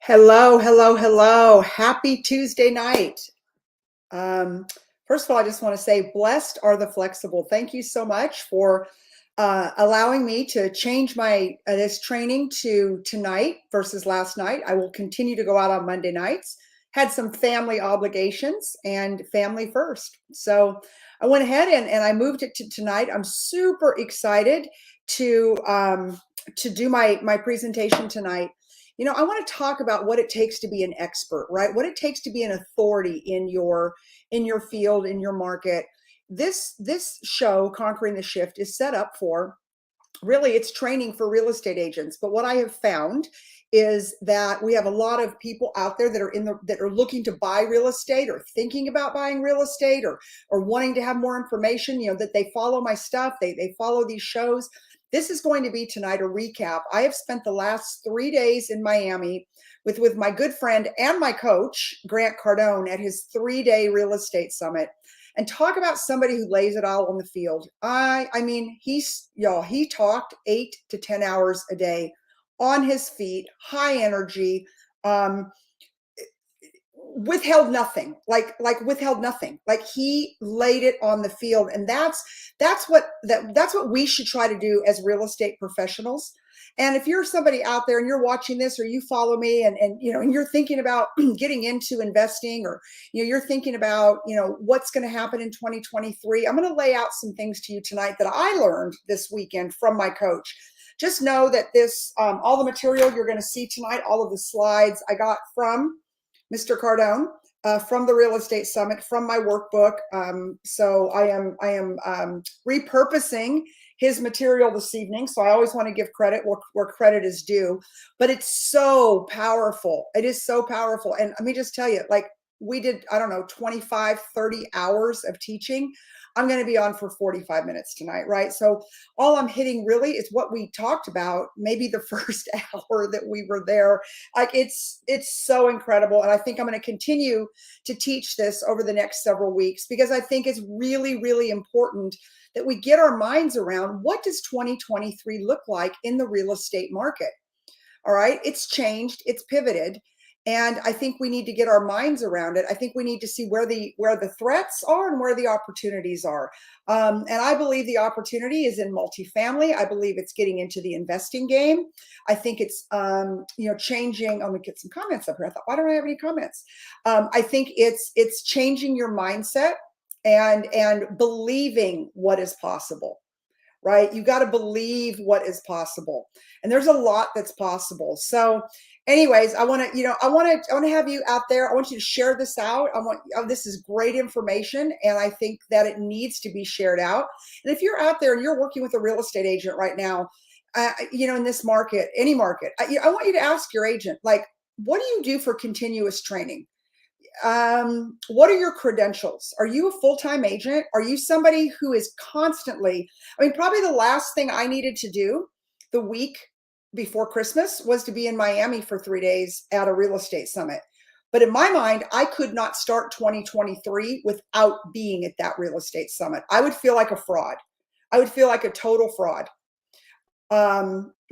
Hello, hello, hello. Happy Tuesday night. Um, First of all, I just want to say, blessed are the flexible. Thank you so much for allowing me to change my this training to tonight versus last night. I will continue to go out on Monday nights. Had some family obligations and family first. So I went ahead and I moved it to tonight. I'm super excited to do my presentation tonight. I want to talk about what it takes to be an expert, right? What it takes to be an authority in your field, in your market. This show, Conquering the Shift, is set up for, really, it's training for real estate agents. But what I have found is that we have a lot of people out there that are looking to buy real estate, or thinking about buying real estate, or wanting to have more information, that they follow my stuff, they follow these shows. This is going to be tonight a recap. I have spent the last 3 days in Miami with my good friend and my coach, Grant Cardone, at his 3-day real estate summit. And talk about somebody who lays it all on the field. I mean, he talked 8 to 10 hours a day on his feet, high energy, um, withheld nothing, like withheld nothing. Like, he laid it on the field. And that's what we should try to do as real estate professionals. And if you're somebody out there and you're watching this, or you follow me, and you're thinking about getting into investing, or you're thinking about what's going to happen in 2023, I'm going to lay out some things to you tonight that I learned this weekend from my coach. Just know that this all the material you're going to see tonight, all of the slides, I got from Mr. Cardone, from the Real Estate Summit, from my workbook. So I am repurposing his material this evening. So I always want to give credit where credit is due. But it's so powerful. It is so powerful. And let me just tell you, like, we did, I don't know, 25, 30 hours of teaching. I'm going to be on for 45 minutes tonight, right? So all I'm hitting really is what we talked about, maybe the first hour that we were there. Like, it's so incredible. And I think I'm going to continue to teach this over the next several weeks, because I think it's really, really important that we get our minds around, what does 2023 look like in the real estate market? All right. It's changed. It's pivoted. And I think we need to get our minds around it. I think we need to see where the threats are and where the opportunities are. And I believe the opportunity is in multifamily. I believe it's getting into the investing game. I think it's changing. I'm gonna get some comments up here. I thought, why don't I have any comments? I think it's changing your mindset and believing what is possible. Right? You got to believe what is possible. And there's a lot that's possible. So anyways, I want to have you out there. I want you to share this out. This is great information. And I think that it needs to be shared out. And if you're out there and you're working with a real estate agent right now, in this market, any market, I want you to ask your agent, like, what do you do for continuous training? What are your credentials? Are you a full-time agent? Are you somebody who is constantly, probably the last thing I needed to do the week before Christmas was to be in Miami for 3 days at a real estate summit. But in my mind, I could not start 2023 without being at that real estate summit. I would feel like a fraud. I would feel like a total fraud,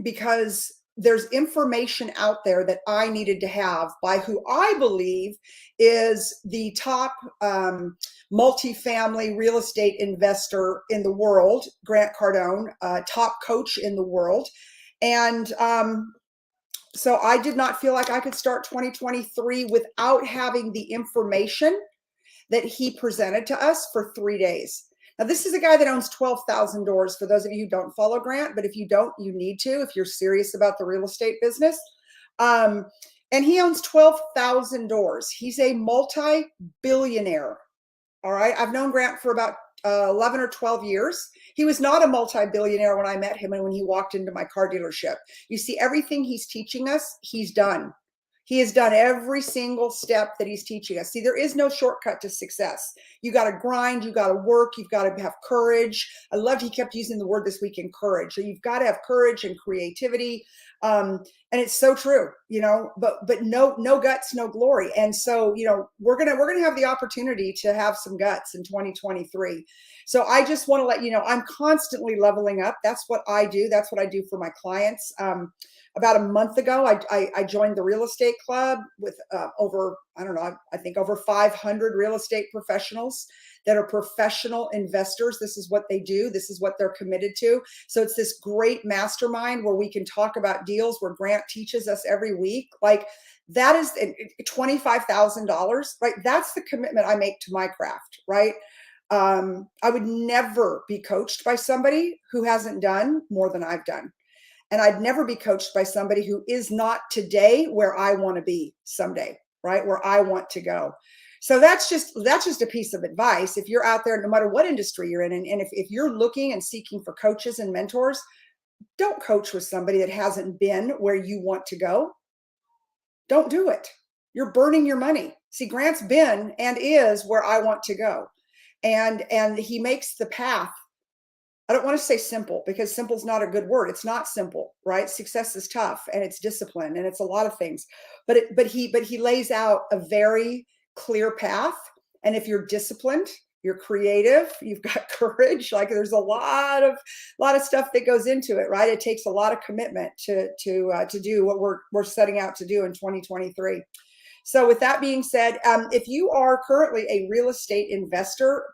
because there's information out there that I needed to have by who I believe is the top multifamily real estate investor in the world, Grant Cardone, top coach in the world. And so I did not feel like I could start 2023 without having the information that he presented to us for 3 days. Now, this is a guy that owns 12,000 doors, for those of you who don't follow Grant, but if you don't, you need to, if you're serious about the real estate business. And he owns 12,000 doors. He's a multi-billionaire. All right. I've known Grant for about 11 or 12 years. He was not a multi-billionaire when I met him and when he walked into my car dealership. You see, everything he's teaching us, he's done. He has done every single step that he's teaching us. See, there is no shortcut to success. You got to grind, you got to work, you've got to have courage. I loved he kept using the word this week, courage. So you've got to have courage and creativity. And it's so true, but no guts, no glory. And so, we're gonna have the opportunity to have some guts in 2023. So I just want to let you know, I'm constantly leveling up. That's what I do. That's what I do for my clients. About a month ago, I joined the real estate club with over, I don't know, I think over 500 real estate professionals that are professional investors. This is what they do. This is what they're committed to. So it's this great mastermind where we can talk about deals, where Grant teaches us every week. Like, that is $25,000, right? That's the commitment I make to my craft, right? I would never be coached by somebody who hasn't done more than I've done. And I'd never be coached by somebody who is not today where I want to be someday, right? Where I want to go. So that's just a piece of advice. If you're out there, no matter what industry you're in, and if you're looking and seeking for coaches and mentors, don't coach with somebody that hasn't been where you want to go. Don't do it. You're burning your money. See, Grant's been and is where I want to go. And he makes the path, I don't want to say simple, because simple is not a good word. It's not simple, right? Success is tough, and it's discipline, and it's a lot of things. But he lays out a very clear path. And if you're disciplined, you're creative, you've got courage, like, there's a lot of stuff that goes into it, right? It takes a lot of commitment to do what we're setting out to do in 2023. So with that being said, if you are currently a real estate investor,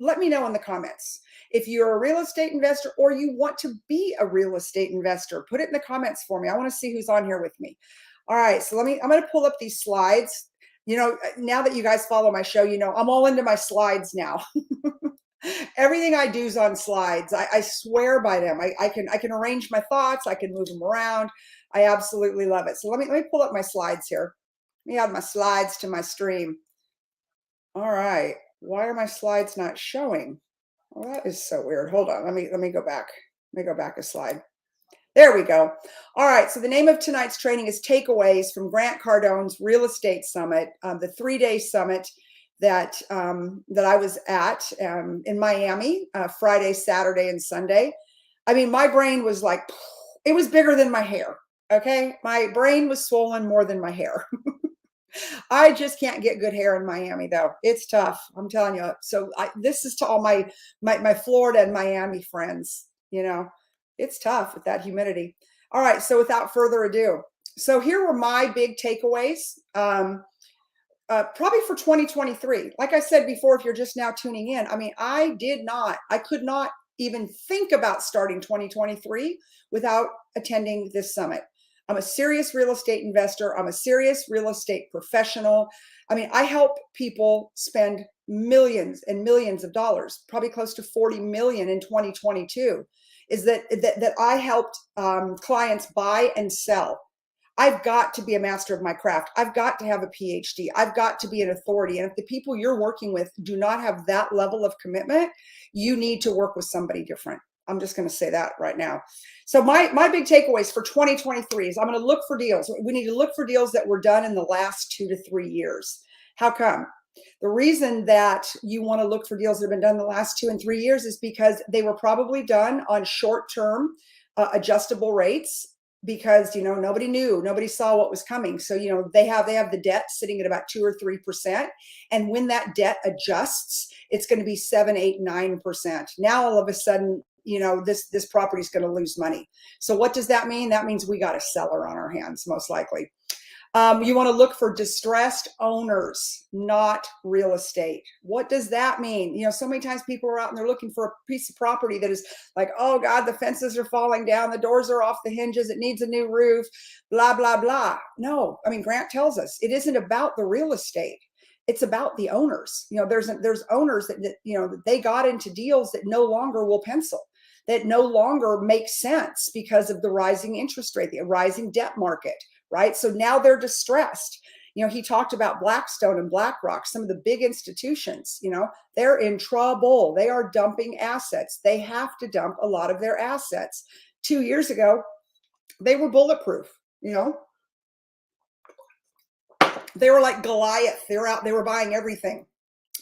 let me know in the comments. If you're a real estate investor, or you want to be a real estate investor, put it in the comments for me. I want to see who's on here with me. All right, so I'm going to pull up these slides. Now that you guys follow my show, I'm all into my slides now. Everything I do is on slides. I swear by them. I can arrange my thoughts. I can move them around. I absolutely love it. So let me pull up my slides here. Let me add my slides to my stream. All right. Why are my slides not showing? Well, that is so weird. Hold on. Let me go back. Let me go back a slide. There we go. All right. So the name of tonight's training is Takeaways from Grant Cardone's Real Estate Summit, the 3-day summit that I was at in Miami, Friday, Saturday, and Sunday. I mean, my brain was like, it was bigger than my hair. Okay. My brain was swollen more than my hair. I just can't get good hair in Miami, though. It's tough. I'm telling you. So this is to all my Florida and Miami friends. It's tough with that humidity. All right. So without further ado, so here were my big takeaways, probably for 2023. Like I said before, if you're just now tuning in, I mean, I could not even think about starting 2023 without attending this summit. I'm a serious real estate investor. I'm a serious real estate professional. I mean, I help people spend millions and millions of dollars, probably close to 40 million in 2022. Is that I helped clients buy and sell. I've got to be a master of my craft. I've got to have a PhD. I've got to be an authority. And if the people you're working with do not have that level of commitment, you need to work with somebody different. I'm just going to say that right now. So my big takeaways for 2023 is I'm going to look for deals. We need to look for deals that were done in the last 2 to 3 years. How come? The reason that you want to look for deals that have been done in the last 2 and 3 years is because they were probably done on short-term adjustable rates, because nobody saw what was coming. So they have the debt sitting at about 2 or 3%, and when that debt adjusts, it's going to be 7, 8, 9%. Now all of a sudden, this property is going to lose money. So what does that mean? That means we got a seller on our hands, most likely. You want to look for distressed owners, not real estate. What does that mean? So many times people are out and they're looking for a piece of property that is like, oh God, the fences are falling down, the doors are off the hinges, it needs a new roof, blah, blah, blah. No, I mean, Grant tells us it isn't about the real estate. It's about the owners. There's owners that they got into deals that no longer will pencil, that no longer make sense because of the rising interest rate, the rising debt market. Right. So now they're distressed. He talked about Blackstone and BlackRock, some of the big institutions, they're in trouble. They are dumping assets. They have to dump a lot of their assets. 2 years ago, they were bulletproof. They were like Goliath. They were buying everything,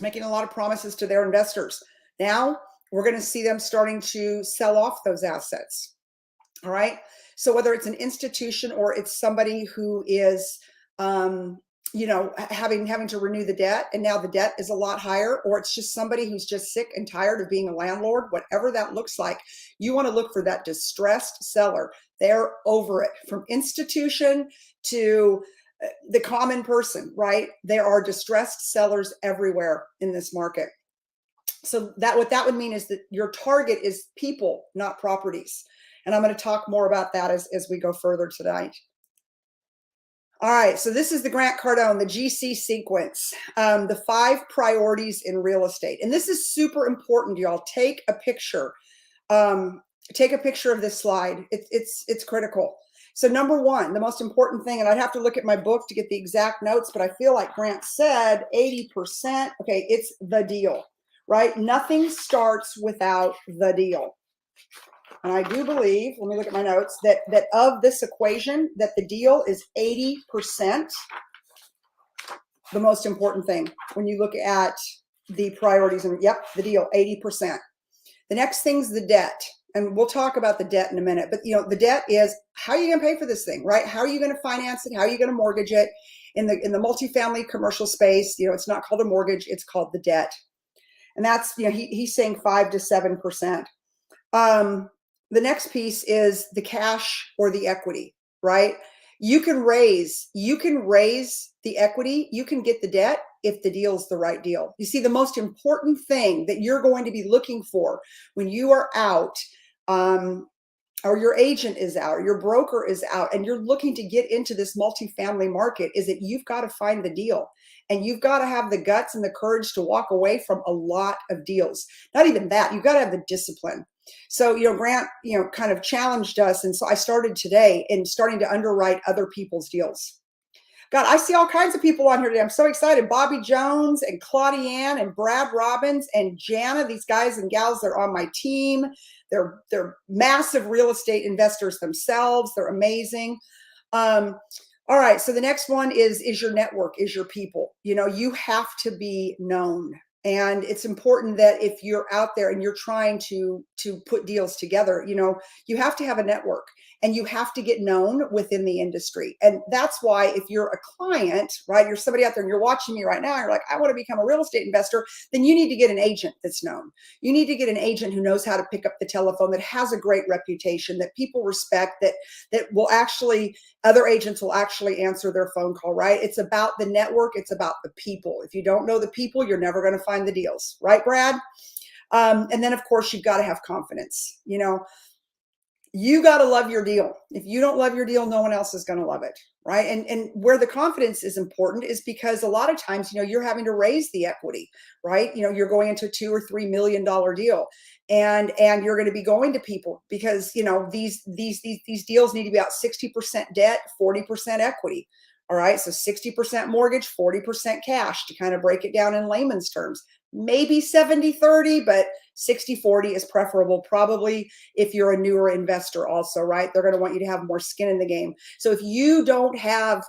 making a lot of promises to their investors. Now we're going to see them starting to sell off those assets. All right. So whether it's an institution or it's somebody who is, you know, having to renew the debt, and now the debt is a lot higher, or it's just somebody who's just sick and tired of being a landlord, whatever that looks like, you want to look for that distressed seller. They're over it, from institution to the common person, right? There are distressed sellers everywhere in this market. So that what that would mean is that your target is people, not properties. And I'm going to talk more about that as we go further tonight. All right, so this is the Grant Cardone, the GC sequence, the 5 priorities in real estate. And this is super important, y'all. Take a picture. Take a picture of this slide. It's critical. So number 1, the most important thing, and I'd have to look at my book to get the exact notes, but I feel like Grant said 80%. Okay, it's the deal, right? Nothing starts without the deal. And I do believe, let me look at my notes, that of this equation, that the deal is 80% the most important thing when you look at the priorities. And yep, the deal, 80%. The next thing's the debt. And we'll talk about the debt in a minute. But you know, the debt is, how are you going to pay for this thing, right? How are you going to finance it? How are you going to mortgage it? In the multifamily commercial space, you know, it's not called a mortgage, it's called the debt. And that's, you know, he's saying 5 to 7%. The next piece is the cash or the equity, right? You can raise the equity, you can get the debt if the deal's the right deal. You see, the most important thing that you're going to be looking for when you are out, or your agent is out, or your broker is out, and you're looking to get into this multifamily market, is that you've got to find the deal. And you've got to have the guts and the courage to walk away from a lot of deals. Not even that, you've got to have the discipline. So, you know, Grant, you know, kind of challenged us. And so I started today in starting to underwrite other people's deals. God, I see all kinds of people on here today. I'm so excited. Bobby Jones and Claudianne and Brad Robbins and Jana, these guys and gals, they're on my team. They're massive real estate investors themselves. They're amazing. All right. So the next one is your network, is your people. You know, you have to be known. And it's important that if you're out there and you're trying to put deals together, you know, you have to have a network and you have to get known within the industry. And that's why if you're a client, right, you're somebody out there and you're watching me right now, you're like, I want to become a real estate investor, then you need to get an agent that's known. You need to get an agent who knows how to pick up the telephone, that has a great reputation, that people respect, that will actually, other agents will actually answer their phone call, right? It's about the network. It's about the people. If you don't know the people, you're never going to find the deals, right, Brad? And then of course you've got to have confidence. You know, you got to love your deal. If you don't love your deal, no one else is going to love it, right? And where the confidence is important is because a lot of times, you know, you're having to raise the equity, right? You know, you're going into $2 or $3 million deal, and you're going to be going to people because, you know, these deals need to be about 60% debt, 40% equity. All right, so 60% mortgage, 40% cash, to kind of break it down in layman's terms. Maybe 70-30, but 60-40 is preferable, probably if you're a newer investor also, right? They're going to want you to have more skin in the game. So if you don't have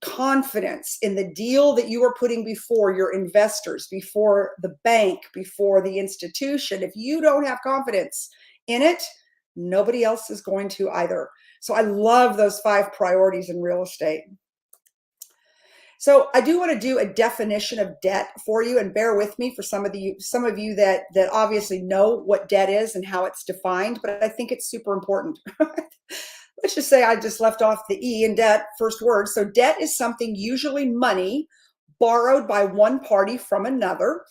confidence in the deal that you are putting before your investors, before the bank, before the institution, if you don't have confidence in it, nobody else is going to either. So I love those 5 priorities in real estate. So I do want to do a definition of debt for you, and bear with me for some of you that obviously know what debt is and how it's defined, but I think it's super important. Let's just say I just left off the E in debt, first word. So debt is something, usually money, borrowed by one party from another.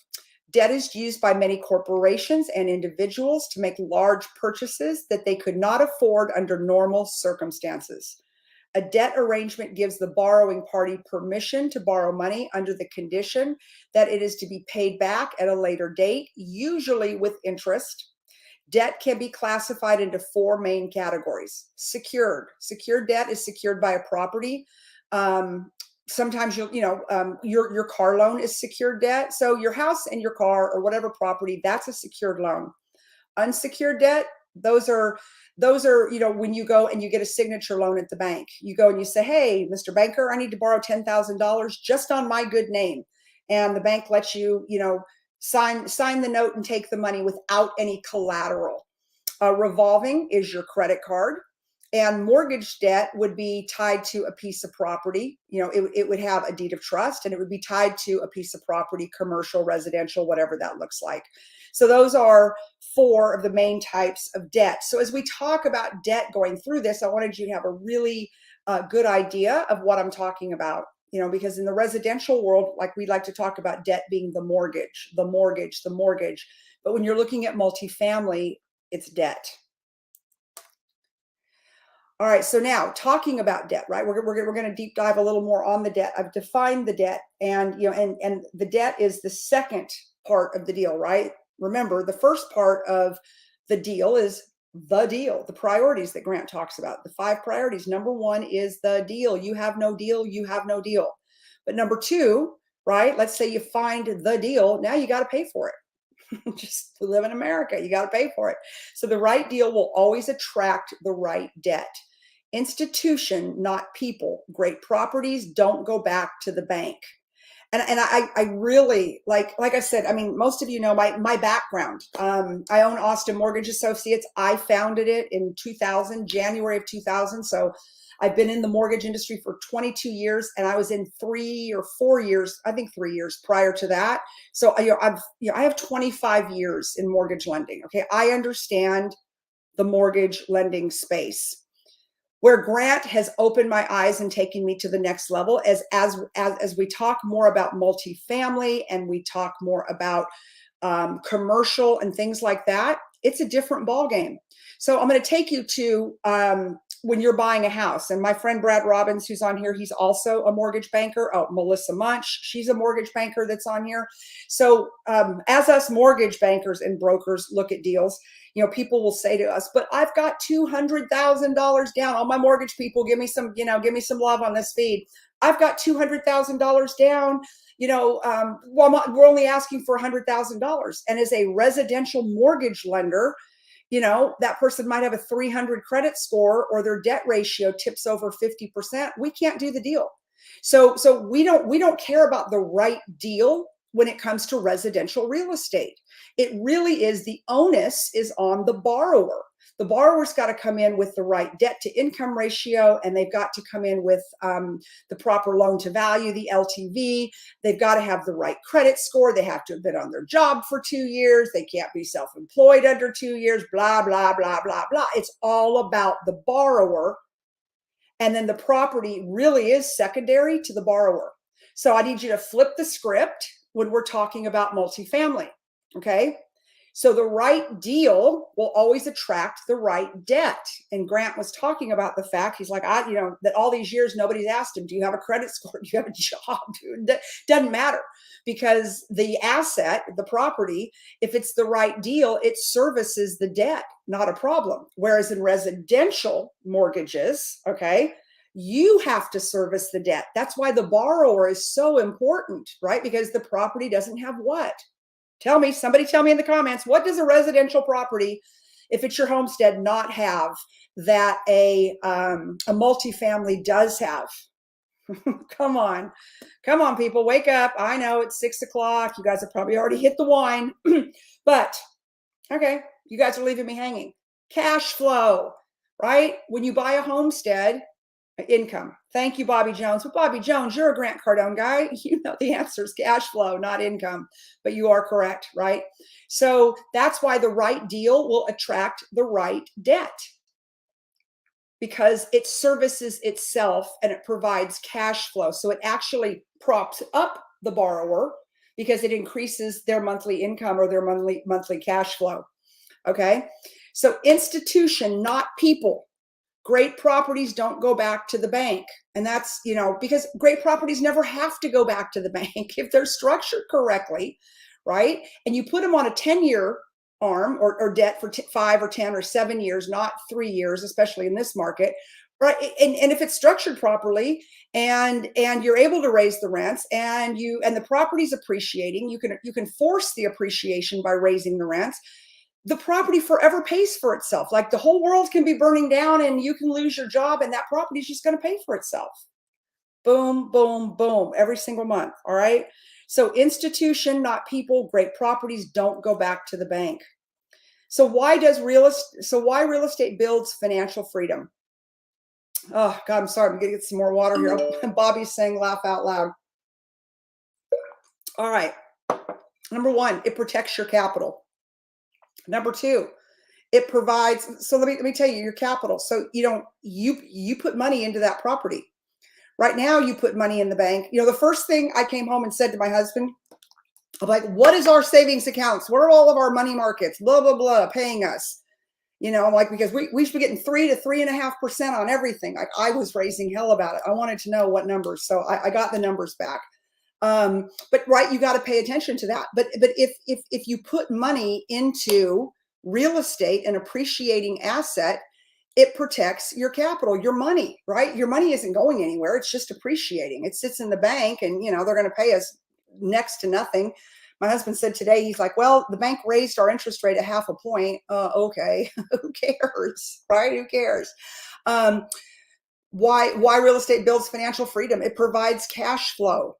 Debt is used by many corporations and individuals to make large purchases that they could not afford under normal circumstances. A debt arrangement gives the borrowing party permission to borrow money under the condition that it is to be paid back at a later date, usually with interest. Debt can be classified into 4 main categories. Secured. Secured debt is secured by a property. Sometimes your car loan is secured debt. So your house and your car or whatever property, that's a secured loan. Unsecured debt, those are, you know, when you go and you get a signature loan at the bank, you go and you say, hey, Mr. Banker, I need to borrow $10,000 just on my good name. And the bank lets you, you know, sign the note and take the money without any collateral. Revolving is your credit card. And mortgage debt would be tied to a piece of property. It would have a deed of trust, and it would be tied to a piece of property, commercial, residential, whatever that looks like. So those are four of the main types of debt. So as we talk about debt going through this, I wanted you to have a really good idea of what I'm talking about. Because in the residential world, like we like to talk about debt being the mortgage, the mortgage, the mortgage. But when you're looking at multifamily, it's debt. All right, so now talking about debt, right? We're going to deep dive a little more on the debt. I've defined the debt, and and the debt is the second part of the deal, right? Remember, the first part of the deal is the priorities that Grant talks about, the 5 priorities. Number 1 is the deal. You have no deal, you have no deal. But number 2, right? Let's say you find the deal, now you got to pay for it. Just live in America, you got to pay for it. So the right deal will always attract the right debt. Institution, not people. Great properties don't go back to the bank. And I really like I said, I mean, most of you know my background. I own Austin Mortgage Associates. I founded it in 2000, January of 2000. So I've been in the mortgage industry for 22 years, and I was in 3 or 4 years, I think 3 years prior to that. So I have 25 years in mortgage lending. Okay, I understand the mortgage lending space. Where Grant has opened my eyes and taken me to the next level as we talk more about multifamily and we talk more about commercial and things like that, it's a different ballgame. So I'm going to take you to when you're buying a house. And my friend Brad Robbins, who's on here, he's also a mortgage banker. Oh, Melissa Munch, she's a mortgage banker that's on here. So as us mortgage bankers and brokers look at deals, people will say to us, but I've got $200,000 down. All my mortgage people, give me some love on this feed. I've got $200,000 down. We're only asking for $100,000. And as a residential mortgage lender, that person might have a 300 credit score, or their debt ratio tips over 50%. We can't do the deal. So we don't care about the right deal when it comes to residential real estate. It really is, the onus is on the borrower. The borrower's got to come in with the right debt to income ratio, and they've got to come in with the proper loan to value, the LTV. They've got to have the right credit score. They have to have been on their job for 2 years. They can't be self-employed under 2 years, blah, blah, blah, blah, blah. It's all about the borrower. And then the property really is secondary to the borrower. So I need you to flip the script when we're talking about multifamily. Okay. So the right deal will always attract the right debt. And Grant was talking about the fact, he's like, that all these years, nobody's asked him, do you have a credit score? Do you have a job? It doesn't matter, because the asset, the property, if it's the right deal, it services the debt, not a problem. Whereas in residential mortgages, okay, you have to service the debt. That's why the borrower is so important, right? Because the property doesn't have what? Somebody tell me in the comments, what does a residential property, if it's your homestead, not have that a multifamily does have? Come on, people, wake up. I know it's 6 o'clock. You guys have probably already hit the wine, but okay, you guys are leaving me hanging. Cash flow, right? When you buy a homestead, income. Thank you, Bobby Jones. But Bobby Jones, you're a Grant Cardone guy. You know the answer is cash flow, not income. But you are correct, right? So that's why the right deal will attract the right debt, because it services itself and it provides cash flow. So it actually props up the borrower because it increases their monthly income or their monthly cash flow. Okay. So institution, not people. Great properties don't go back to the bank. And that's, because great properties never have to go back to the bank if they're structured correctly, right? And you put them on a 10-year arm or debt for 5 or 10 or 7 years, not 3 years, especially in this market, right? And if it's structured properly and you're able to raise the rents and the property's appreciating, you can force the appreciation by raising the rents. The property forever pays for itself. Like the whole world can be burning down and you can lose your job and that property is just going to pay for itself. Boom, boom, boom, every single month. All right. So institution, not people. Great properties don't go back to the bank. So why real estate builds financial freedom? Oh God, I'm sorry. I'm gonna get some more water here. Bobby's saying laugh out loud. All right. Number one, it protects your capital. Number two, it provides. So let me tell you your capital. So you put money into that property. Right now, you put money in the bank. The first thing I came home and said to my husband, I'm like, what is our savings accounts? What are all of our money markets? Blah, blah, blah, paying us. I'm like, because we should be getting 3 to 3.5% on everything. Like I was raising hell about it. I wanted to know what numbers. So I got the numbers back. But right, you got to pay attention to that. But if you put money into real estate, an appreciating asset, it protects your capital, your money, right? Your money isn't going anywhere. It's just appreciating. It sits in the bank and, they're going to pay us next to nothing. My husband said today, he's like, well, the bank raised our interest rate a 0.5 point. Okay. Who cares, right? Who cares? Why real estate builds financial freedom? It provides cash flow,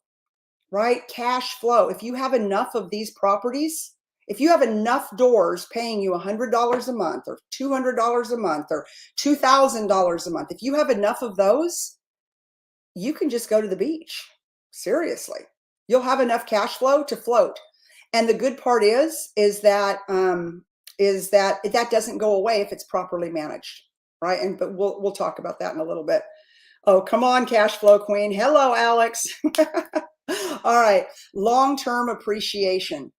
right? Cash flow. If you have enough of these properties, if you have enough doors paying you $100 a month or $200 a month or $2,000 a month, if you have enough of those, you can just go to the beach. Seriously, you'll have enough cash flow to float. And the good part is that that doesn't go away if it's properly managed, right? But we'll talk about that in a little bit. Oh, come on, cash flow queen. Hello, Alex. All right, long-term appreciation.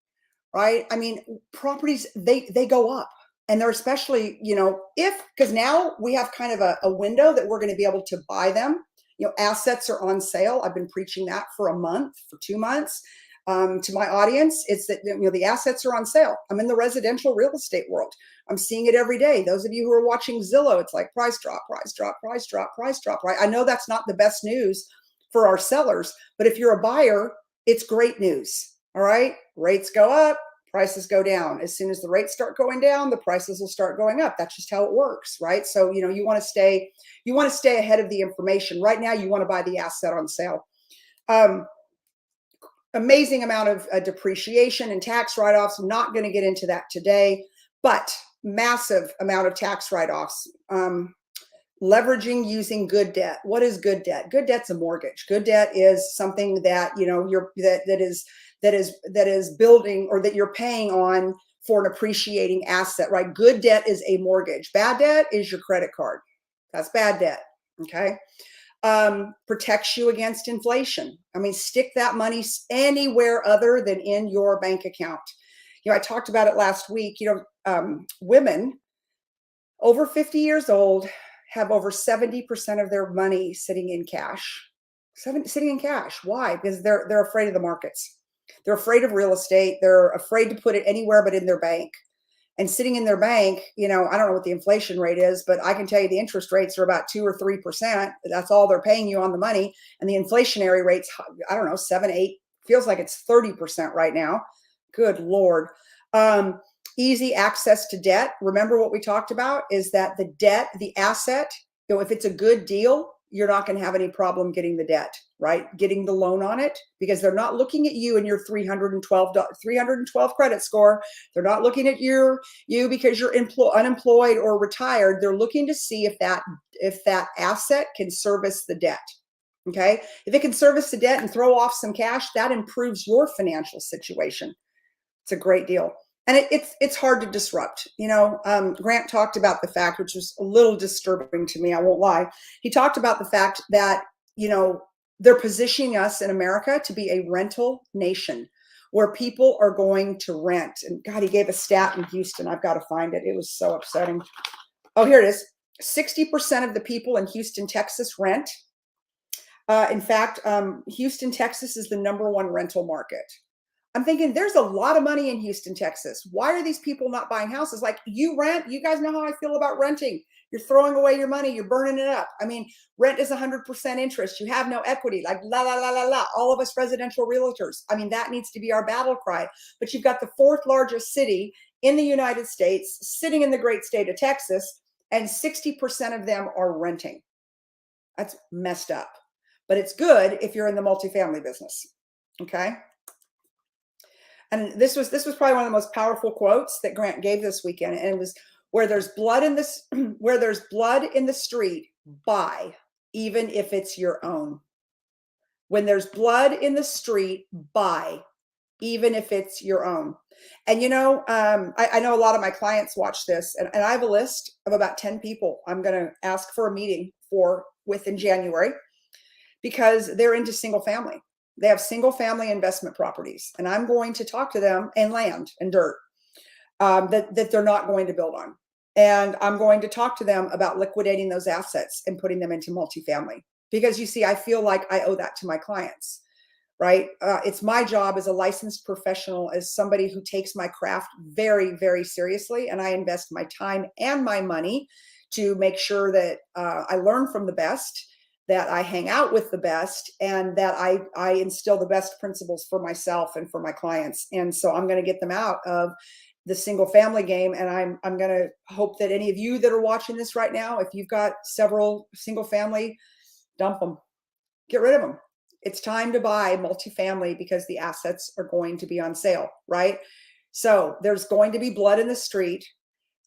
Right? I mean, properties, they go up. And they're especially, because now we have kind of a window that we're going to be able to buy them. Assets are on sale. I've been preaching that for a month, for 2 months. To my audience, it's that, the assets are on sale. I'm in the residential real estate world. I'm seeing it every day. Those of you who are watching Zillow, it's like price drop, price drop, price drop, price drop, right? I know that's not the best news for our sellers, but if you're a buyer, it's great news. All right. Rates go up, prices go down. As soon as the rates start going down, the prices will start going up. That's just how it works, right? So, you want to stay ahead of the information. Right now, you want to buy the asset on sale. Amazing amount of depreciation and tax write-offs. I'm not going to get into that today, but massive amount of tax write-offs. Leveraging using good debt. What is good debt? Good debt's a mortgage. Good debt is something that that is building, or that you're paying on for an appreciating asset, right? Good debt is a mortgage. Bad debt is your credit card. That's bad debt. Okay. Protects you against inflation. I mean, stick that money anywhere other than in your bank account. I talked about it last week. Women over 50 years old have over 70% of their money sitting in cash. Sitting in cash. Why? Because they're afraid of the markets. They're afraid of real estate. They're afraid to put it anywhere but in their bank. And sitting in their bank, I don't know what the inflation rate is, but I can tell you the interest rates are about 2 or 3%. That's all they're paying you on the money. And the inflationary rates, I don't know, 7, 8, feels like it's 30% right now. Good Lord. Easy access to debt. Remember what we talked about is that the debt, the asset, if it's a good deal, you're not going to have any problem getting the debt, right? Getting the loan on it, because they're not looking at you and your 312 credit score. They're not looking at you because you're unemployed or retired. They're looking to see if that asset can service the debt. Okay. If it can service the debt and throw off some cash, that improves your financial situation. It's a great deal. And it's hard to disrupt. Grant talked about the fact, which was a little disturbing to me, I won't lie. He talked about the fact that, they're positioning us in America to be a rental nation where people are going to rent. And God, he gave a stat in Houston. I've got to find it. It was so upsetting. Oh, here it is. 60% of the people in Houston, Texas rent. In fact, Houston, Texas is the #1 rental market. I'm thinking there's a lot of money in Houston, Texas. Why are these people not buying houses? Like, you rent, you guys know how I feel about renting. You're throwing away your money. You're burning it up. I mean, rent is 100% interest. You have no equity, like la, la, la, la, la. All of us residential realtors. I mean, that needs to be our battle cry. But you've got the 4th largest city in the United States sitting in the great state of Texas, and 60% of them are renting. That's messed up. But it's good if you're in the multifamily business. Okay. And this was probably one of the most powerful quotes that Grant gave this weekend. And it was, where there's blood in the street, buy, even if it's your own. When there's blood in the street, buy, even if it's your own. And I know a lot of my clients watch this, and I have a list of about 10 people I'm going to ask for a meeting for within January, because they're into single family. They have single family investment properties, and I'm going to talk to them, and land and dirt, that they're not going to build on. And I'm going to talk to them about liquidating those assets and putting them into multifamily, because you see, I feel like I owe that to my clients, right? It's my job as a licensed professional, as somebody who takes my craft very, very seriously, and I invest my time and my money to make sure that I learn from the best, that I hang out with the best, and that I instill the best principles for myself and for my clients. And so I'm going to get them out of the single family game. And I'm going to hope that any of you that are watching this right now, if you've got several single family, dump them, get rid of them. It's time to buy multifamily, because the assets are going to be on sale, right? So there's going to be blood in the street,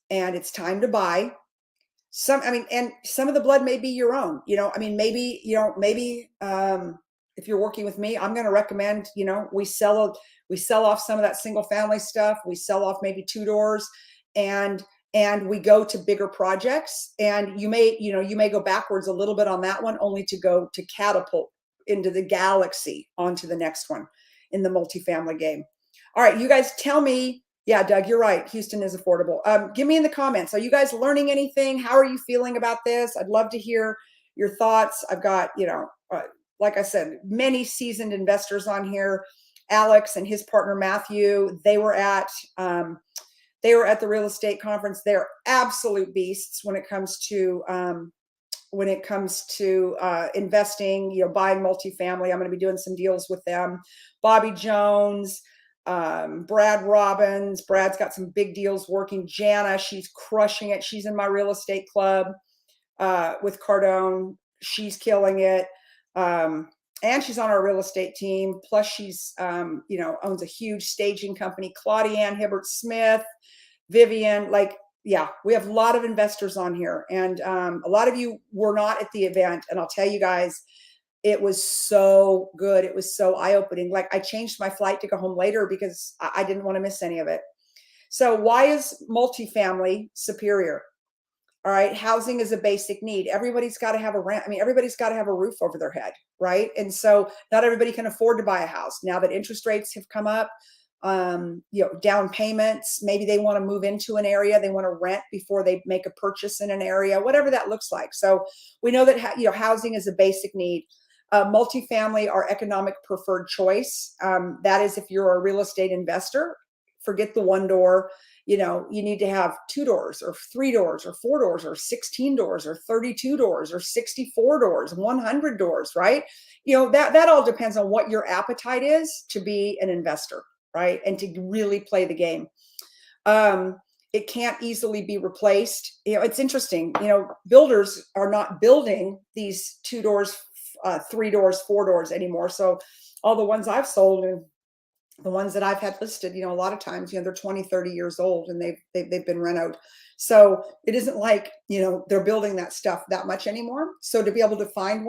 and it's time to buy. And some of the blood may be your own, maybe if you're working with me, I'm going to recommend, we sell off some of that single family stuff. We sell off maybe 2 doors, and we go to bigger projects. And you may go backwards a little bit on that one, only to go to catapult into the galaxy onto the next one in the multifamily game. All right, you guys tell me. Yeah, Doug, you're right. Houston is affordable. Give me in the comments. Are you guys learning anything? How are you feeling about this? I'd love to hear your thoughts. I've got, like I said, many seasoned investors on here. Alex and his partner Matthew, they were at the real estate conference. They're absolute beasts when it comes to investing, buying multifamily. I'm going to be doing some deals with them. Bobby Jones, Brad Robbins. Brad's got some big deals working. Jana, she's crushing it. She's in my real estate club with Cardone. She's killing it. And she's on our real estate team. Plus she's, owns a huge staging company. Claudia-Ann Hibbert-Smith, Vivian, yeah, we have a lot of investors on here. And a lot of you were not at the event. And I'll tell you guys, it was so good. It was so eye-opening. I changed my flight to go home later because I didn't want to miss any of it. So why is multifamily superior? All right. Housing is a basic need. Everybody's got to have a rent. Everybody's got to have a roof over their head. Right. And so not everybody can afford to buy a house. Now that interest rates have come up, down payments, maybe they want to move into an area, they want to rent before they make a purchase in an area, whatever that looks like. So we know that, housing is a basic need. Multifamily are economic preferred choice. That is, if you're a real estate investor, forget the 1 door. You need to have 2 doors or 3 doors or 4 doors or 16 doors or 32 doors or 64 doors, 100 doors, right? That all depends on what your appetite is to be an investor, right? And to really play the game. It can't easily be replaced. It's interesting, builders are not building these 2 doors, 3 doors, 4 doors anymore. So all the ones I've sold and the ones that I've had listed, a lot of times, they're 20, 30 years old and they've been renoed. So it isn't like, they're building that stuff that much anymore. So to be able to find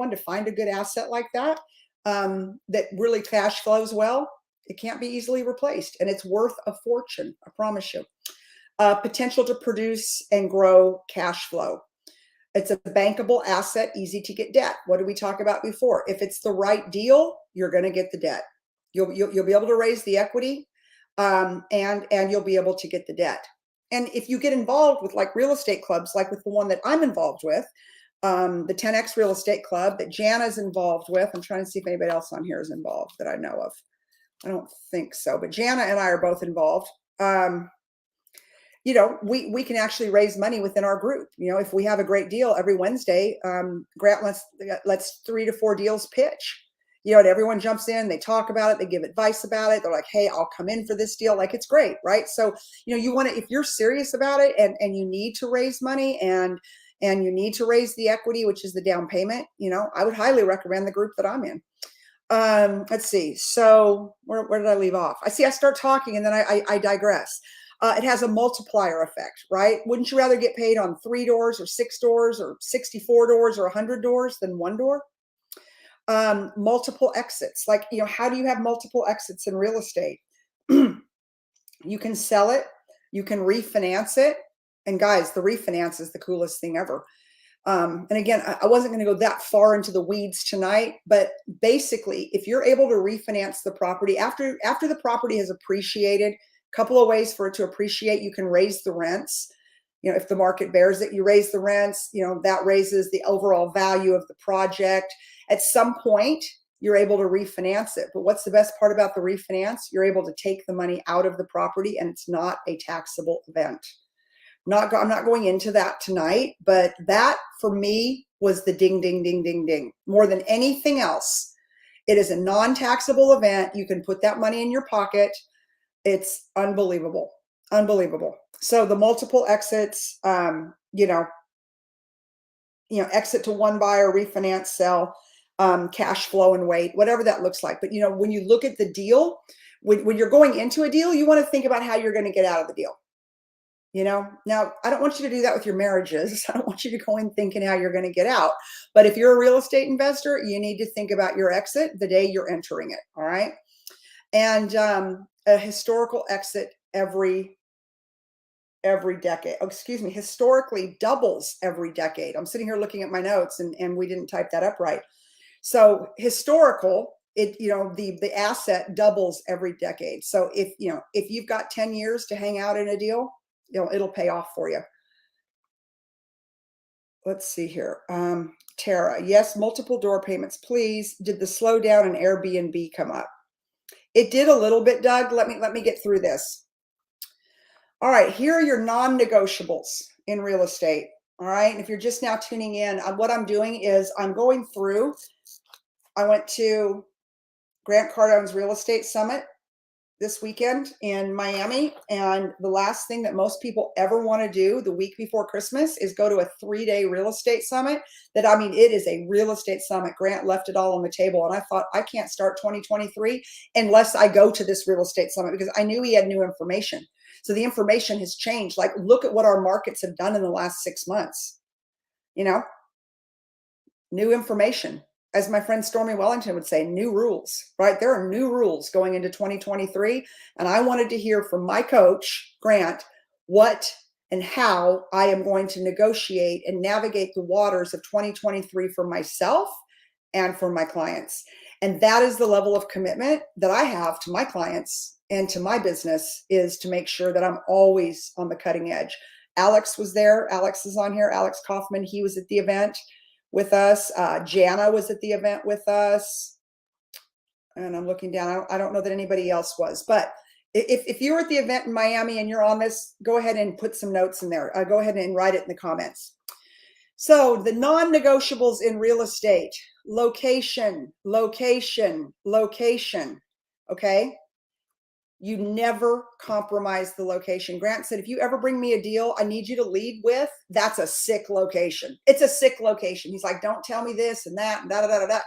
a good asset like that, that really cash flows well, it can't be easily replaced, and it's worth a fortune. I promise you. Potential to produce and grow cash flow. It's a bankable asset, easy to get debt. What did we talk about before? If it's the right deal, you're going to get the debt. You'll be able to raise the equity, and you'll be able to get the debt. And if you get involved with real estate clubs, like with the one that I'm involved with, the 10X Real Estate Club that Jana's involved with. I'm trying to see if anybody else on here is involved that I know of. I don't think so, but Jana and I are both involved. We can actually raise money within our group. If we have a great deal every Wednesday, Grant lets 3 to 4 deals pitch. And everyone jumps in, they talk about it, they give advice about it. They're like, hey, I'll come in for this deal. It's great, right? So, you want to, if you're serious about it and you need to raise money and you need to raise the equity, which is the down payment, I would highly recommend the group that I'm in. Let's see. So where did I leave off? I start talking and then I digress. It has a multiplier effect, right? Wouldn't you rather get paid on 3 doors or 6 doors or 64 doors or 100 doors than 1 door? Multiple exits. Like, how do you have multiple exits in real estate? You can sell it, you can refinance it. And guys, the refinance is the coolest thing ever. And again, I wasn't going to go that far into the weeds tonight, but basically, if you're able to refinance the property after the property has appreciated, a couple of ways for it to appreciate: you can raise the rents. If the market bears it, you raise the rents. That raises the overall value of the project. At some point, you're able to refinance it. But what's the best part about the refinance? You're able to take the money out of the property, and it's not a taxable event. I'm not going into that tonight, but that for me was the ding, ding, ding, ding, ding. More than anything else, it is a non-taxable event. You can put that money in your pocket. It's unbelievable, unbelievable. So the multiple exits, exit to one buyer, refinance, sell, cash flow and wait, whatever that looks like. But when you look at the deal, when you're going into a deal, you want to think about how you're going to get out of the deal. Now I don't want you to do that with your marriages. I don't want you to go in thinking how you're going to get out. But if you're a real estate investor, you need to think about your exit the day you're entering it. All right. And a historical exit every decade. Oh, excuse me, historically doubles every decade. I'm sitting here looking at my notes and we didn't type that up right. So historical, the asset doubles every decade. So if you've got 10 years to hang out in a deal, it'll pay off for you. Let's see here. Tara, yes, multiple door payments, please. Did the slowdown in Airbnb come up? It did a little bit, Doug. Let me get through this. All right, here are your non-negotiables in real estate. All right, and if you're just now tuning in, what I'm doing is I'm going through. I went to Grant Cardone's Real Estate Summit this weekend in Miami. And the last thing that most people ever want to do the week before Christmas is go to a 3-day real estate summit. It is a real estate summit. Grant left it all on the table. And I thought, I can't start 2023 unless I go to this real estate summit, because I knew he had new information. So the information has changed. Like, look at what our markets have done in the last 6 months. New information. As my friend Stormy Wellington would say, new rules, right? There are new rules going into 2023. And I wanted to hear from my coach, Grant, what and how I am going to negotiate and navigate the waters of 2023 for myself and for my clients. And that is the level of commitment that I have to my clients and to my business, is to make sure that I'm always on the cutting edge. Alex was there. Alex is on here. Alex Kaufman, he was at the event with us. Jana was at the event with us. And I'm looking down. I don't know that anybody else was. But if you were at the event in Miami and you're on this, go ahead and put some notes in there. Go ahead and write it in the comments. So the non-negotiables in real estate: location, location, location. Okay? You never compromise the location. Grant said, if you ever bring me a deal, I need you to lead with, that's a sick location. It's a sick location. He's like, don't tell me this and that and da da da da da.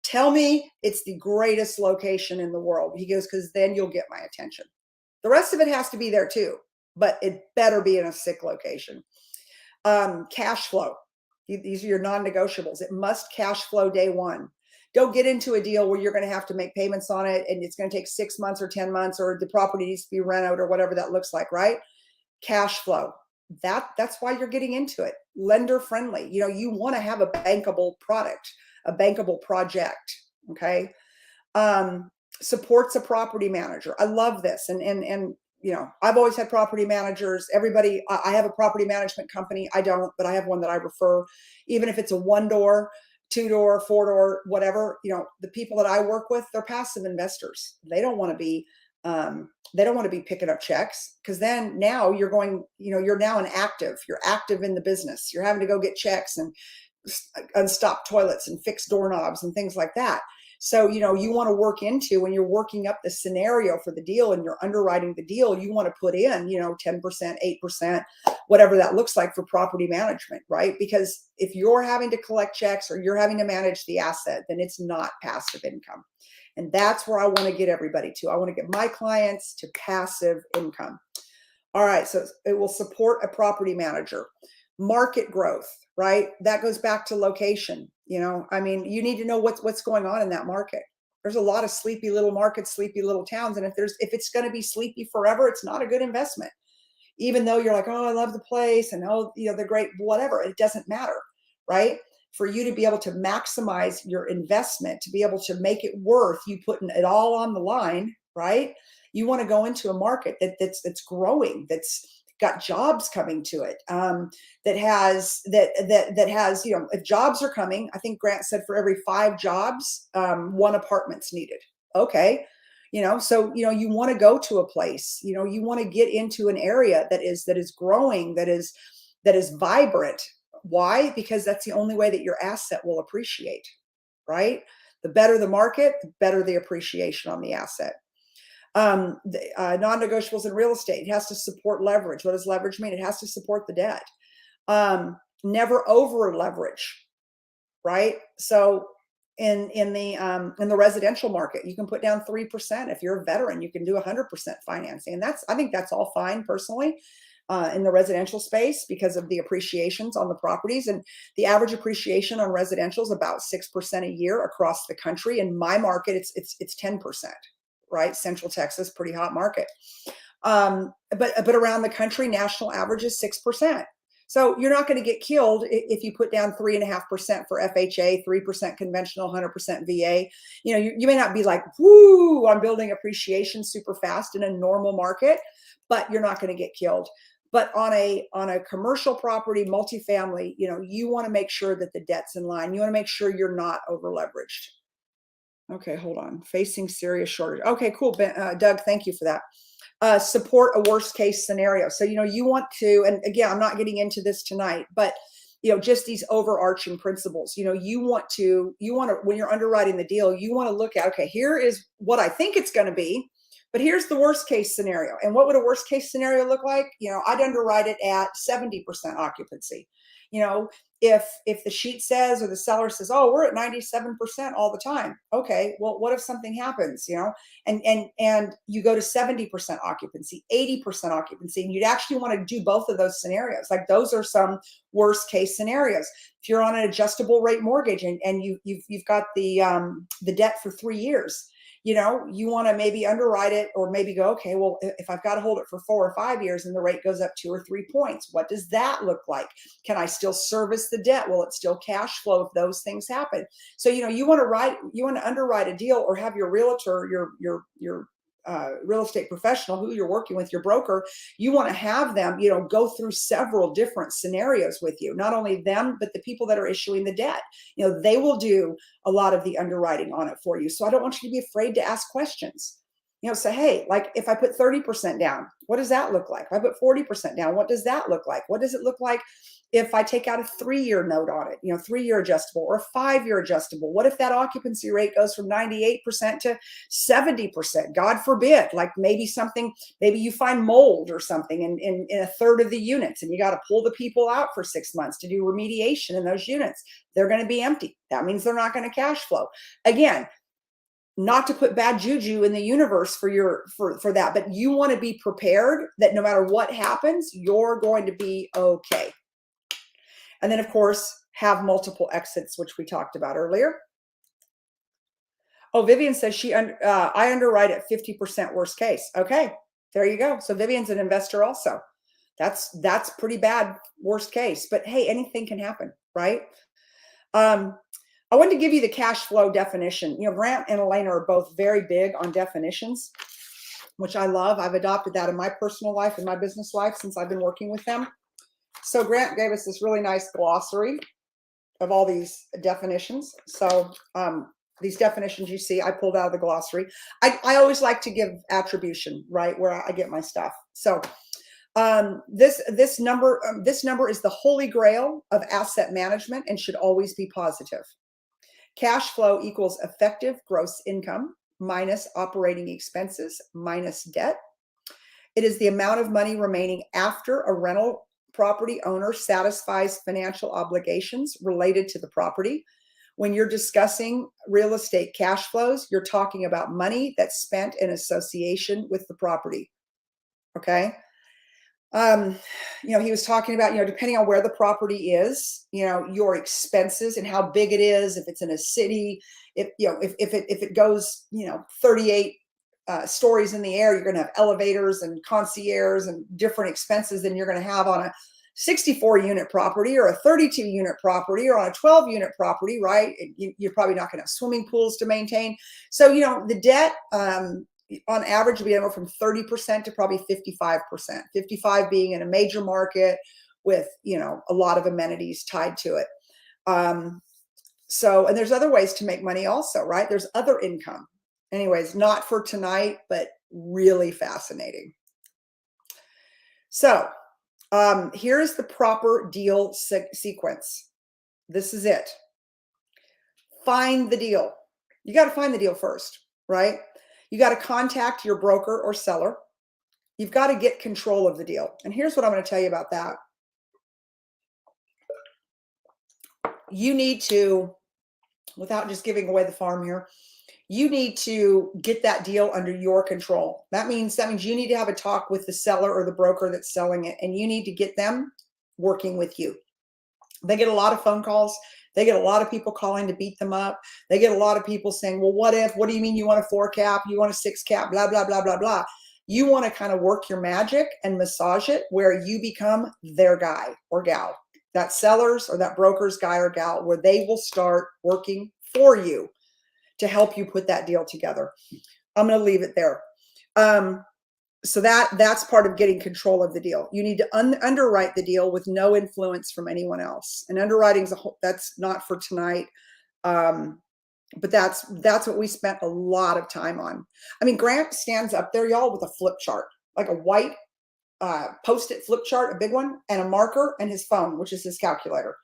Tell me it's the greatest location in the world. He goes, because then you'll get my attention. The rest of it has to be there too, but it better be in a sick location. Cash flow. These are your non-negotiables. It must cash flow day one. Don't get into a deal where you're going to have to make payments on it and it's going to take 6 months or 10 months, or the property needs to be rent out or whatever that looks like, right? Cash flow. That's why you're getting into it. Lender friendly. You want to have a bankable product, a bankable project. Okay. Supports a property manager. I love this. And I've always had property managers. I have a property management company. I don't, but I have one that I refer, even if it's a 1-door, 2-door, 4-door, whatever. The people that I work with, they're passive investors. They don't want to be picking up checks, because then now you're going, you're now you're active in the business. You're having to go get checks and unstop toilets and fix doorknobs and things like that. So, you want to work into, when you're working up the scenario for the deal and you're underwriting the deal, you want to put in, 10%, 8%, whatever that looks like for property management, right? Because if you're having to collect checks or you're having to manage the asset, then it's not passive income. And that's where I want to get everybody to. I want to get my clients to passive income. All right, so it will support a property manager. Market growth, right? That goes back to location. I mean, you need to know what's going on in that market. There's a lot of sleepy little markets, sleepy little towns, and if it's going to be sleepy forever, it's not a good investment. Even though you're like, oh, I love the place, and oh, they're great, whatever. It doesn't matter, right? For you to be able to maximize your investment, to be able to make it worth you putting it all on the line, right? You want to go into a market that's growing, that's got jobs coming to it, that has if jobs are coming. I think Grant said for every 5 jobs, 1 apartment's needed. Okay, so you want to go to a place, you want to get into an area that is growing, that is vibrant. Why? Because that's the only way that your asset will appreciate, right? The better the market, the better the appreciation on the asset. Non-negotiables in real estate, it has to support leverage. What does leverage mean? It has to support the debt. Never over leverage, right? So in the residential market, you can put down 3%. If you're a veteran, you can do 100% financing, and I think that's all fine personally. In the residential space, because of the appreciations on the properties, and the average appreciation on residential is about 6% a year across the country. In my market, it's 10%, right? Central Texas, pretty hot market. But around the country, national average is 6%. So you're not going to get killed if you put down 3.5% for FHA, 3% conventional, 100% VA. You may not be like, whoo, I'm building appreciation super fast in a normal market, but you're not going to get killed. But on a commercial property, multifamily, you want to make sure that the debt's in line. You want to make sure you're not over leveraged. Okay, hold on. Facing serious shortage. Okay, cool. Doug, thank you for that. Support a worst case scenario. So, you want to, and again, I'm not getting into this tonight, but, just these overarching principles, you want to, when you're underwriting the deal, you want to look at, okay, here is what I think it's going to be, but here's the worst case scenario. And what would a worst case scenario look like? I'd underwrite it at 70% occupancy. If the sheet says, or the seller says, oh, we're at 97% all the time. Okay, well, what if something happens, and you go to 70% occupancy, 80% occupancy, and you'd actually want to do both of those scenarios. Like, those are some worst case scenarios. If you're on an adjustable rate mortgage and you've got the debt for 3 years, you want to maybe underwrite it, or maybe go, okay, well, if I've got to hold it for 4 or 5 years and the rate goes up 2 or 3 points, what does that look like? Can I still service the debt? Will it still cash flow if those things happen? So, you want to underwrite a deal, or have your realtor, your real estate professional who you're working with, your broker, you want to have them, go through several different scenarios with you. Not only them, but the people that are issuing the debt. They will do a lot of the underwriting on it for you. So I don't want you to be afraid to ask questions. Say, hey, like, if I put 30% down, what does that look like? If I put 40% down, what does that look like? What does it look like if I take out a 3-year note on it, 3-year adjustable or a 5-year adjustable? What if that occupancy rate goes from 98% to 70%? God forbid, like maybe you find mold or something in a third of the units, and you got to pull the people out for 6 months to do remediation in those units. They're going to be empty. That means they're not going to cash flow. Again, not to put bad juju in the universe for that, but you want to be prepared that no matter what happens, you're going to be okay. And then, of course, have multiple exits, which we talked about earlier. Oh, Vivian says I underwrite at 50% worst case. Okay, there you go. So Vivian's an investor also. That's pretty bad worst case, but hey, anything can happen, right? I wanted to give you the cash flow definition. Grant and Elena are both very big on definitions, which I love. I've adopted that in my personal life and my business life since I've been working with them. So Grant gave us this really nice glossary of all these definitions. So these definitions you see, I pulled out of the glossary. I always like to give attribution, right, where I get my stuff. So this number is the holy grail of asset management and should always be positive. Cash flow equals effective gross income minus operating expenses minus debt. It is the amount of money remaining after a rental property owner satisfies financial obligations related to the property. When you're discussing real estate cash flows, you're talking about money that's spent in association with the property. Okay. Um, he was talking about, depending on where the property is, your expenses and how big it is, if it's in a city, if it goes, 38 stories in the air, you're going to have elevators and concierge and different expenses than you're going to have on a 64 unit property or a 32 unit property or on a 12 unit property, right? You're probably not going to have swimming pools to maintain. So, the debt, on average will be anywhere from 30% to probably 55%, 55 being in a major market with, a lot of amenities tied to it. And there's other ways to make money also, right? There's other income. Anyways, not for tonight, but really fascinating. So here's the proper deal sequence. This is it. Find the deal. You got to find the deal first, right? You got to contact your broker or seller. You've got to get control of the deal. And here's what I'm going to tell you about that. You need to, without just giving away the farm here, you need to get that deal under your control. That means you need to have a talk with the seller or the broker that's selling it, and you need to get them working with you. They get a lot of phone calls. They get a lot of people calling to beat them up. They get a lot of people saying, well, what if, what do you mean you want a 4 cap? You want a 6 cap, blah, blah, blah, blah, blah. You want to kind of work your magic and massage it where you become their guy or gal, that seller's or that broker's guy or gal, where they will start working for you to help you put that deal together. I'm going to leave it there. So that's part of getting control of the deal. You need to underwrite the deal with no influence from anyone else. And underwriting that's not for tonight. But that's what we spent a lot of time on. I mean, Grant stands up there, y'all, with a flip chart, like a white Post-it flip chart, a big one, and a marker and his phone, which is his calculator.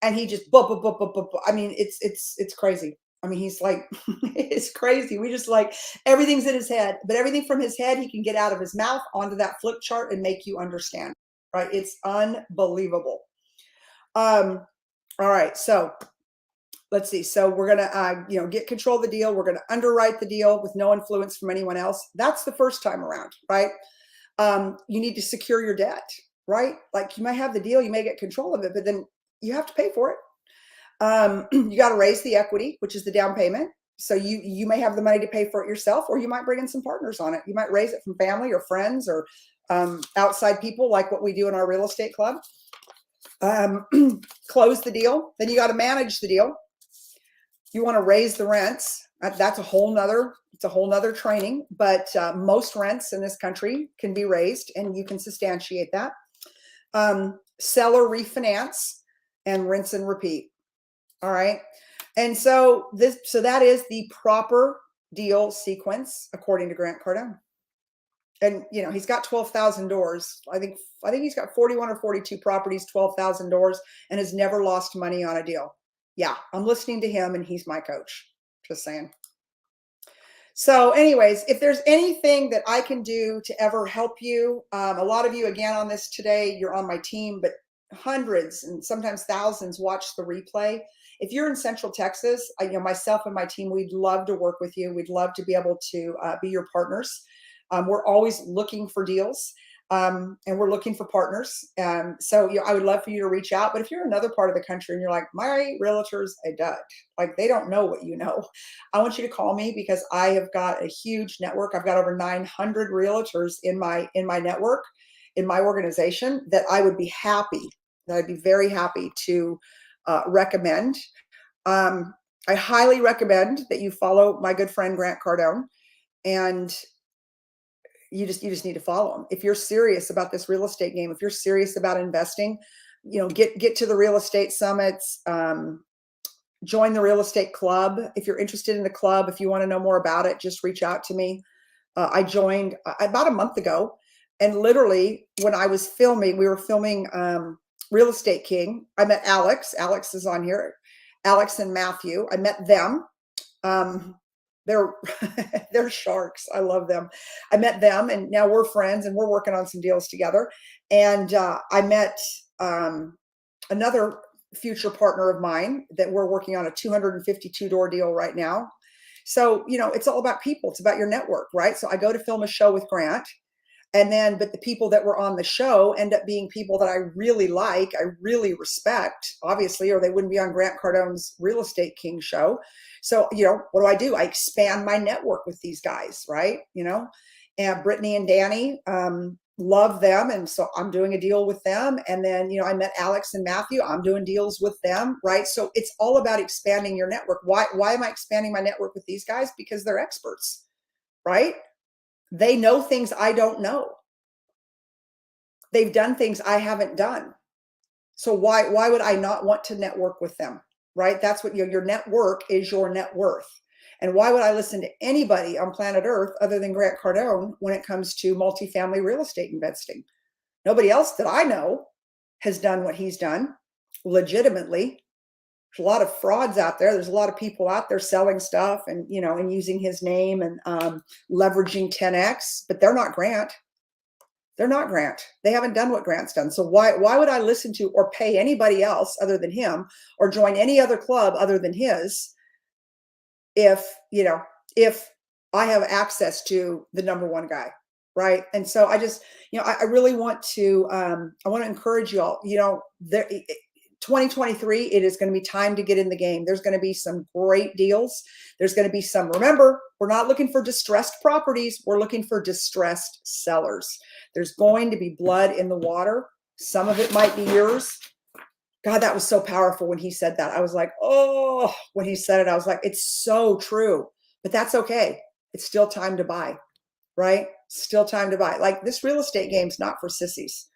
And he just, I mean, it's crazy. I mean, he's like, it's crazy. We just like, everything's in his head, but everything from his head, he can get out of his mouth onto that flip chart and make you understand, right? It's unbelievable. All right. So let's see. So we're going to, get control of the deal. We're going to underwrite the deal with no influence from anyone else. That's the first time around, right? You need to secure your debt, right? Like, you might have the deal, you may get control of it, but then you have to pay for it. You got to raise the equity, which is the down payment. So you may have the money to pay for it yourself, or you might bring in some partners on it. You might raise it from family or friends or outside people, like what we do in our real estate club. Close the deal. Then you got to manage the deal. You want to raise the rents. That's a whole nother training, but most rents in this country can be raised, and you can substantiate that. Seller refinance and rinse and repeat. All right. And so that is the proper deal sequence, according to Grant Cardone. And, he's got 12,000 doors. I think he's got 41 or 42 properties, 12,000 doors, and has never lost money on a deal. Yeah, I'm listening to him, and he's my coach. Just saying. So anyways, if there's anything that I can do to ever help you, a lot of you, again, on this today, you're on my team, but hundreds and sometimes thousands watch the replay. If you're in Central Texas, myself and my team, we'd love to work with you. We'd love to be able to be your partners. We're always looking for deals, and we're looking for partners. So I would love for you to reach out. But if you're in another part of the country and you're like, my realtor's a dud, like they don't know what you know, I want you to call me, because I have got a huge network. I've got over 900 realtors in my network, in my organization, that I would be happy, that I'd be very happy to recommend. I highly recommend that you follow my good friend Grant Cardone, and you just need to follow him. If you're serious about this real estate game, if you're serious about investing, get to the real estate summits, join the real estate club. If you're interested in the club, if you want to know more about it, just reach out to me. I joined about a month ago, and literally when I was filming, we were filming Real Estate King. I met Alex. Alex is on here. Alex and Matthew. I met them. They're sharks. I love them. I met them, and now we're friends, and we're working on some deals together. And I met another future partner of mine that we're working on a 252 door deal right now. So, it's all about people. It's about your network, right? So I go to film a show with Grant. And then, but the people that were on the show end up being people that I really like, I really respect, obviously, or they wouldn't be on Grant Cardone's Real Estate King show. So, what do? I expand my network with these guys, right? And Brittany and Danny, love them. And so I'm doing a deal with them. And then, I met Alex and Matthew. I'm doing deals with them, right? So it's all about expanding your network. Why am I expanding my network with these guys? Because they're experts, right? They know things I don't know. They've done things I haven't done. So why would I not want to network with them, right? That's what your network is, your net worth. And why would I listen to anybody on planet Earth other than Grant Cardone when it comes to multifamily real estate investing? Nobody else that I know has done what he's done legitimately. There's a lot of frauds out there. There's a lot of people out there selling stuff and, and using his name and leveraging 10X, but they're not Grant. They're not Grant. They haven't done what Grant's done. So why would I listen to or pay anybody else other than him or join any other club other than his if I have access to the number one guy, right? And so I just, I really want to encourage you all, 2023, it is going to be time to get in the game. There's going to be some great deals. There's going to be some, remember, we're not looking for distressed properties. We're looking for distressed sellers. There's going to be blood in the water. Some of it might be yours. God, that was so powerful when he said that. I was like, oh, when he said it, I was like, it's so true, but that's okay. It's still time to buy, right? Still time to buy. Like, this real estate game's not for sissies.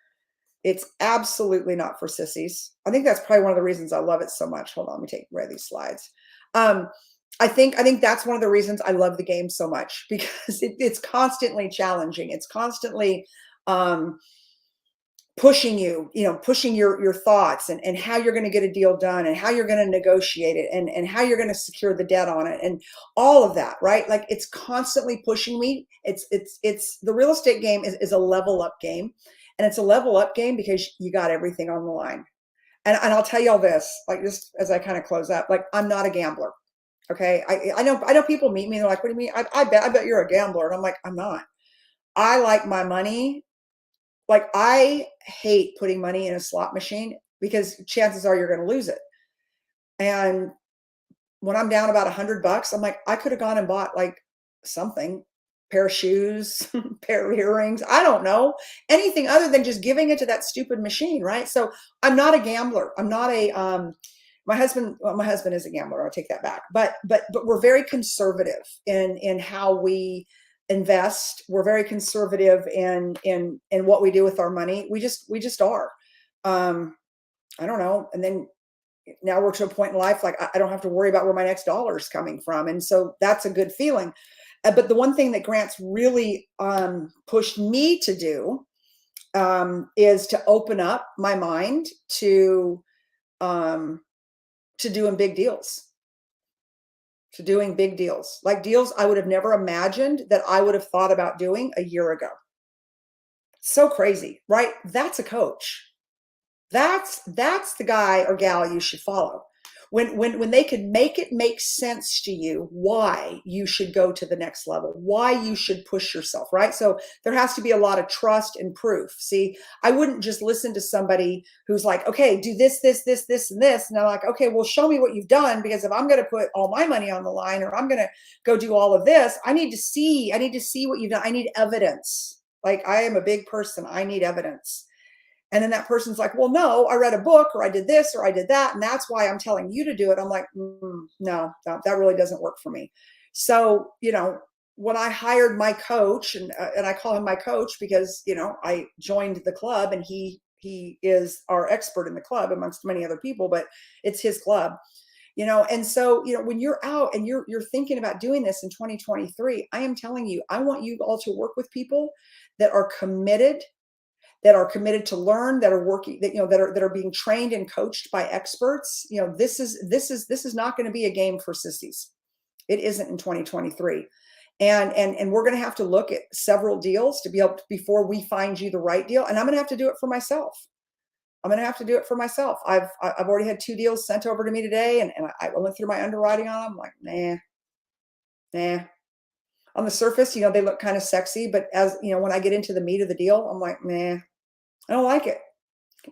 It's absolutely not for sissies. I think that's probably one of the reasons I love it so much. Hold on, let me take away these slides. I think that's one of the reasons I love the game so much, because it's constantly challenging. It's constantly pushing you, pushing your thoughts and how you're going to get a deal done and how you're going to negotiate it and how you're going to secure the debt on it and all of that, right? Like, it's constantly pushing me. It's the real estate game is a level up game. And it's a level up game because you got everything on the line. And I'll tell you all this, like, just as I kind of close up, like, I'm not a gambler. Okay. I know people meet me and they're like, what do you mean? I bet you're a gambler. And I'm like, I'm not. I like my money. Like, I hate putting money in a slot machine because chances are you're going to lose it. And when I'm down about $100, I'm like, I could have gone and bought like something, pair of shoes, pair of earrings. I don't know, anything other than just giving it to that stupid machine. Right. So I'm not a gambler. I'm not my husband is a gambler. I'll take that back. But we're very conservative in how we invest. We're very conservative in what we do with our money. We just are. I don't know. And then now we're to a point in life, like, I don't have to worry about where my next dollar is coming from. And so that's a good feeling. But the one thing that Grant's really pushed me to do is to open up my mind to doing big deals, like deals I would have never imagined that I would have thought about doing a year ago. So crazy, right? That's a coach. That's the guy or gal you should follow. When they can make it make sense to you why you should go to the next level, why you should push yourself, right? So there has to be a lot of trust and proof. See, I wouldn't just listen to somebody who's like, okay, do this, this, this, this, and this. And I'm like, okay, well, show me what you've done, because if I'm going to put all my money on the line, or I'm going to go do all of this, I need to see what you've done. I need evidence. Like, I am a big person. I need evidence. And then that person's like, well, no, I read a book, or I did this, or I did that, and that's why I'm telling you to do it. I'm like, no, that really doesn't work for me. So, when I hired my coach, and I call him my coach because, I joined the club, and he is our expert in the club amongst many other people, but it's his club, and so, when you're out and you're thinking about doing this in 2023, I am telling you, I want you all to work with people that are committed to learn, that are working, that are being trained and coached by experts. This is not going to be a game for sissies. It isn't in 2023. And we're going to have to look at several deals to be able to, before we find you the right deal. And I'm going to have to do it for myself. I've already had 2 deals sent over to me today, and I went through my underwriting on them. I'm like, nah. On the surface, they look kind of sexy, but as when I get into the meat of the deal, I'm like, nah, I don't like it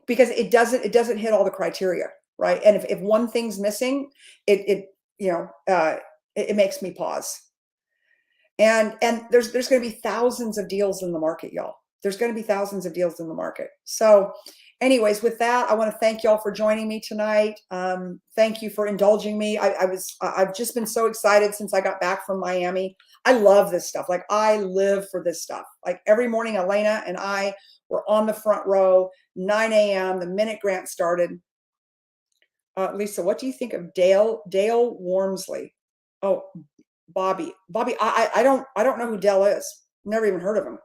because it doesn't hit all the criteria, right? And if one thing's missing, it you know it makes me pause. And there's going to be thousands of deals in the market, y'all. There's going to be thousands of deals in the market. So anyways, with that, I want to thank y'all for joining me tonight. Thank you for indulging me. I've just been so excited since I got back from Miami. I love this stuff. Like, I live for this stuff. Like, every morning, Elena and I were on the front row, 9 a.m. the minute Grant started. Lisa, what do you think of Dale Wormsley? Oh, Bobby, I don't know who Dell is. Never even heard of him.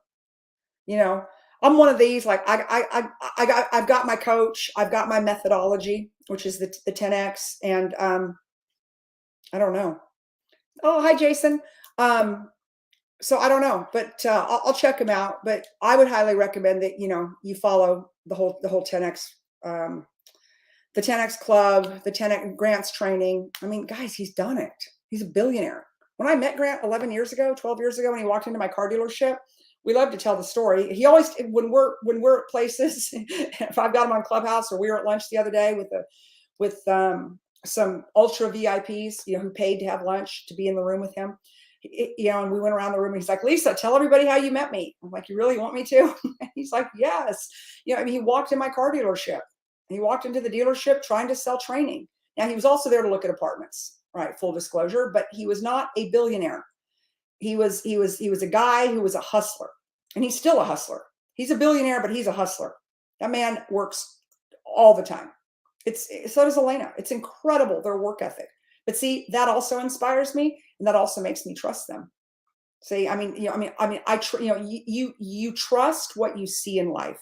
I'm one of these, like, I've got my coach, I've got my methodology, which is the 10x, and I don't know. Oh, hi, Jason. So I don't know, but I'll check him out. But I would highly recommend that you follow the whole 10x, the 10x club, the 10x Grant's training. I mean, guys, he's done it. He's a billionaire. When I met Grant 11 years ago, 12 years ago, when he walked into my car dealership, we love to tell the story. He always, when we're at places, if I've got him on Clubhouse, or we were at lunch the other day with some ultra VIPs, who paid to have lunch to be in the room with him. And we went around the room and he's like, Lisa, tell everybody how you met me. I'm like, you really want me to? And he's like, yes. I mean, he walked in my car dealership. He walked into the dealership trying to sell training. Now, he was also there to look at apartments, right? Full disclosure, but he was not a billionaire. He was a guy who was a hustler, and he's still a hustler. He's a billionaire, but he's a hustler. That man works all the time. So does Elena. It's incredible, their work ethic. But see, that also inspires me, and that also makes me trust them. See, you trust what you see in life.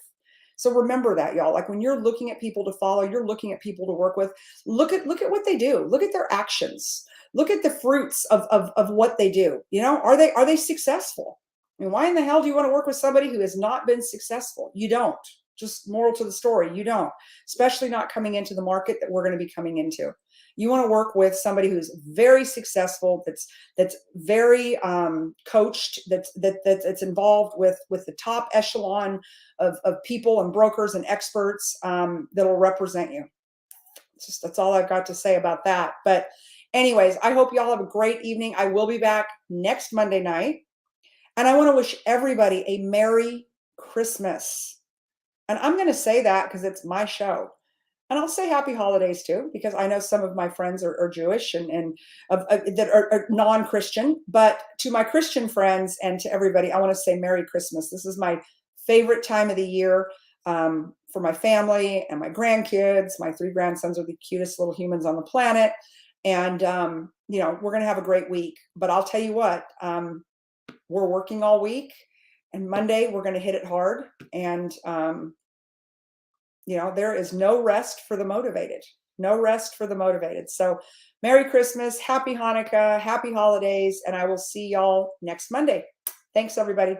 So remember that, y'all. Like, when you're looking at people to follow, you're looking at people to work with. Look at what they do. Look at their actions. Look at the fruits of what they do. Are they successful? I mean, why in the hell do you want to work with somebody who has not been successful? You don't. Just moral to the story, you don't. Especially not coming into the market that we're going to be coming into. You want to work with somebody who's very successful, that's very coached, that's involved with the top echelon of people and brokers and experts that'll represent you. That's all I've got to say about that. But anyways, I hope y'all have a great evening. I will be back next Monday night. And I want to wish everybody a Merry Christmas. And I'm going to say that because it's my show. And I'll say happy holidays too, because I know some of my friends are Jewish and that are non-Christian. But to my Christian friends and to everybody, I want to say Merry Christmas. This is my favorite time of the year for my family and my grandkids. My 3 grandsons are the cutest little humans on the planet. And, we're going to have a great week. But I'll tell you what, we're working all week. And Monday, we're going to hit it hard. And, there is no rest for the motivated. No rest for the motivated. So Merry Christmas, Happy Hanukkah, Happy Holidays, and I will see y'all next Monday. Thanks, everybody.